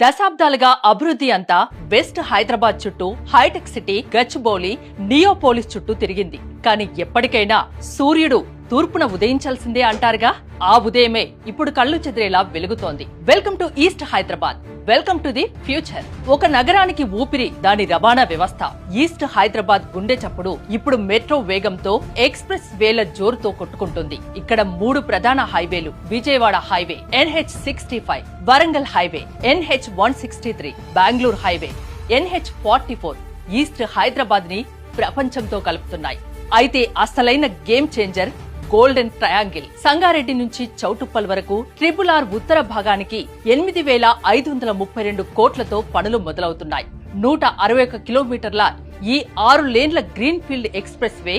దశాబ్దాలుగా అభివృద్ధి అంతా వెస్ట్ హైదరాబాద్ చుట్టూ హైటెక్ సిటీ, గచ్చిబౌలి, నియోపోలిస్ చుట్టూ తిరిగింది. కానీ ఎప్పటికైనా సూర్యుడు తూర్పున ఉదయించాల్సిందే అంటారుగా, ఆ ఉదయమే ఇప్పుడు కళ్ళు చెదిరేలా వెలుగుతోంది. Welcome to east Hyderabad, welcome to the future. ఒక నగరానికి ఊపిరి దాని రవాణా వ్యవస్థ. ఈస్ట్ హైదరాబాద్ గుండె చప్పుడు ఇప్పుడు మెట్రో వేగంతో, ఎక్స్ప్రెస్ వేల జోరుతో కొట్టుకుంటుంది. ఇక్కడ 3 ప్రధాన హైవేలు: Vijayawada highway NH65, Warangal highway NH163, Bengaluru highway NH44 east Hyderabad ని ప్రపంచంతో కలుపుతున్నాయి. అయితే అసలైన game changer golden triangle. Sangareddy నుంచి చౌటుప్పల్ వరకు RRR ఉత్తర భాగానికి 8,532 కోట్లతో పనులు మొదలవుతున్నాయి. 161 కిలోమీటర్ల ఈ 6 లేన్ల green field expressway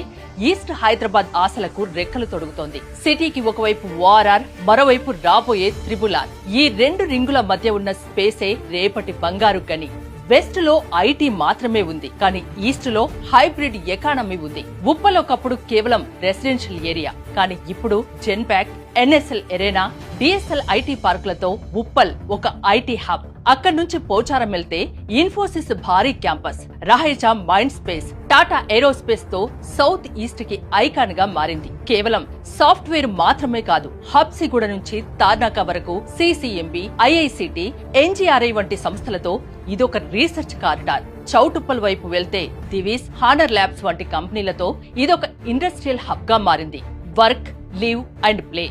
east Hyderabad ఆశలకు రెక్కలు తొడుగుతోంది. సిటీకి ఒకవైపు ORR, మరోవైపు రాబోయే RRR. ఈ 2 రింగుల మధ్య ఉన్న స్పేసే రేపటి బంగారు గని. వెస్ట్ లో ఐటీ మాత్రమే ఉంది, కానీ ఈస్ట్ లో హైబ్రిడ్ ఎకానమీ ఉంది. ఉప్పల్ ఒకప్పుడు కేవలం రెసిడెన్షియల్ ఏరియా, కానీ ఇప్పుడు Genpact, NSL arena, DSL IT పార్కులతో ఉప్పల్ ఒక ఐటీ హబ్. అక్కడి నుంచి పోచారం వెళ్తే ఇన్ఫోసిస్ భారీ campus, Raheja Mindspace, Tata aerospace తో సౌత్ ఈస్ట్ కి ఐకాన్ గా మారింది. కేవలం సాఫ్ట్వేర్ మాత్రమే కాదు, హబ్సిగూడ నుంచి తార్నాక వరకు CCMB, IICT, NGRI వంటి సంస్థలతో ఇదొక రీసెర్చ్ కారిడార్. చౌటుప్పల్ వైపు వెళ్తే దివీస్, హానర్ ల్యాబ్స్ వంటి కంపెనీలతో ఇదొక ఇండస్ట్రియల్ హబ్ గా మారింది. వర్క్, లివ్ అండ్ ప్లే,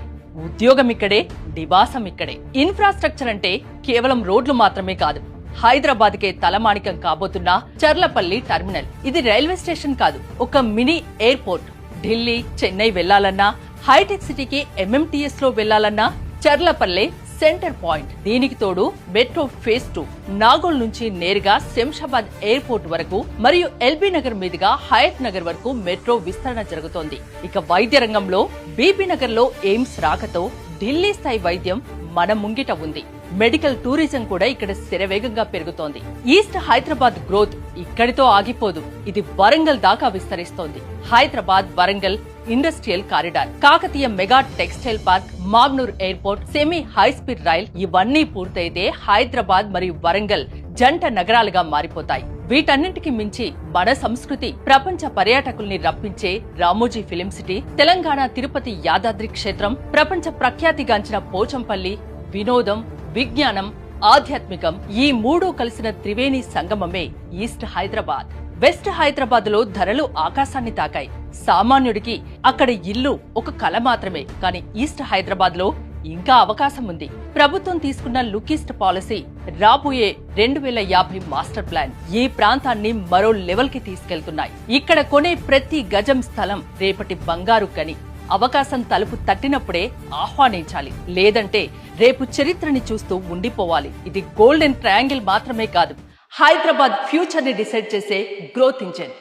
ఉద్యోగం ఇక్కడే, నివాసం ఇక్కడే. ఇన్ఫ్రాస్ట్రక్చర్ అంటే కేవలం రోడ్లు మాత్రమే కాదు, హైదరాబాద్ కే తలమానికం కాబోతున్న చర్లపల్లి టెర్మినల్. ఇది రైల్వే స్టేషన్ కాదు, ఒక మినీ ఎయిర్పోర్ట్. ఢిల్లీ, చెన్నై వెళ్లాలన్నా, హైటెక్ సిటీకి MMTS లో వెళ్లాలన్నా చర్లపల్లె సెంటర్ పాయింట్. దీనికి తోడు మెట్రో ఫేజ్ 2 నాగోల్ నుంచి నేరుగా శంషాబాద్ ఎయిర్పోర్ట్ వరకు మరియు LB నగర్ మీదుగా హయత్ నగర్ వరకు మెట్రో విస్తరణ జరుగుతోంది. ఇక వైద్య రంగంలో BP నగర్ లో ఎయిమ్స్ రాకతో ఢిల్లీ స్థాయి వైద్యం మన ముంగిట ఉంది. మెడికల్ టూరిజం కూడా ఇక్కడ శరవేగంగా పెరుగుతోంది. ఈస్ట్ హైదరాబాద్ గ్రోత్ ఇక్కడితో ఆగిపోదు, ఇది వరంగల్ దాకా విస్తరిస్తోంది. Hyderabad Warangal industrial corridor, Kakatiya mega textile park, Magnoor airport, semi high speed rail ఇవన్నీ పూర్తయితే హైదరాబాద్ మరియు వరంగల్ జంట నగరాలుగా మారిపోతాయి. వీటన్నింటికి మించి మన సంస్కృతి, ప్రపంచ పర్యాటకుల్ని రప్పించే రామోజీ ఫిలిం సిటీ, తెలంగాణ తిరుపతి యాదాద్రి క్షేత్రం, ప్రపంచ ప్రఖ్యాతిగాంచిన పోచంపల్లి, వినోదం, విజ్ఞానం, ఆధ్యాత్మికం ఈ 3 కలిసిన త్రివేణి సంగమమే ఈస్ట్ హైదరాబాద్. వెస్ట్ హైదరాబాద్ లో ధరలు ఆకాశాన్ని తాకాయి. సామాన్యుడికి అక్కడ ఇల్లు ఒక కల మాత్రమే, కానీ ఈస్ట్ హైదరాబాద్ లో ఇంకా అవకాశం ఉంది. ప్రభుత్వం తీసుకున్న లుక్ ఈస్ట్ పాలసీ, రాబోయే 2050 మాస్టర్ ప్లాన్ ఈ ప్రాంతాన్ని మరో లెవెల్ కి తీసుకెళ్తున్నాయి. ఇక్కడ కొనే ప్రతి గజం స్థలం రేపటి బంగారు గని. అవకాశం తలుపు తట్టినప్పుడే ఆహ్వానించాలి, లేదంటే రేపు చరిత్రని చూస్తూ ఉండిపోవాలి. ఇది గోల్డెన్ ట్రయాంగిల్ మాత్రమే కాదు, హైదరాబాద్ ఫ్యూచర్ ని డిసైడ్ చేసే గ్రోత్ ఇంజిన్.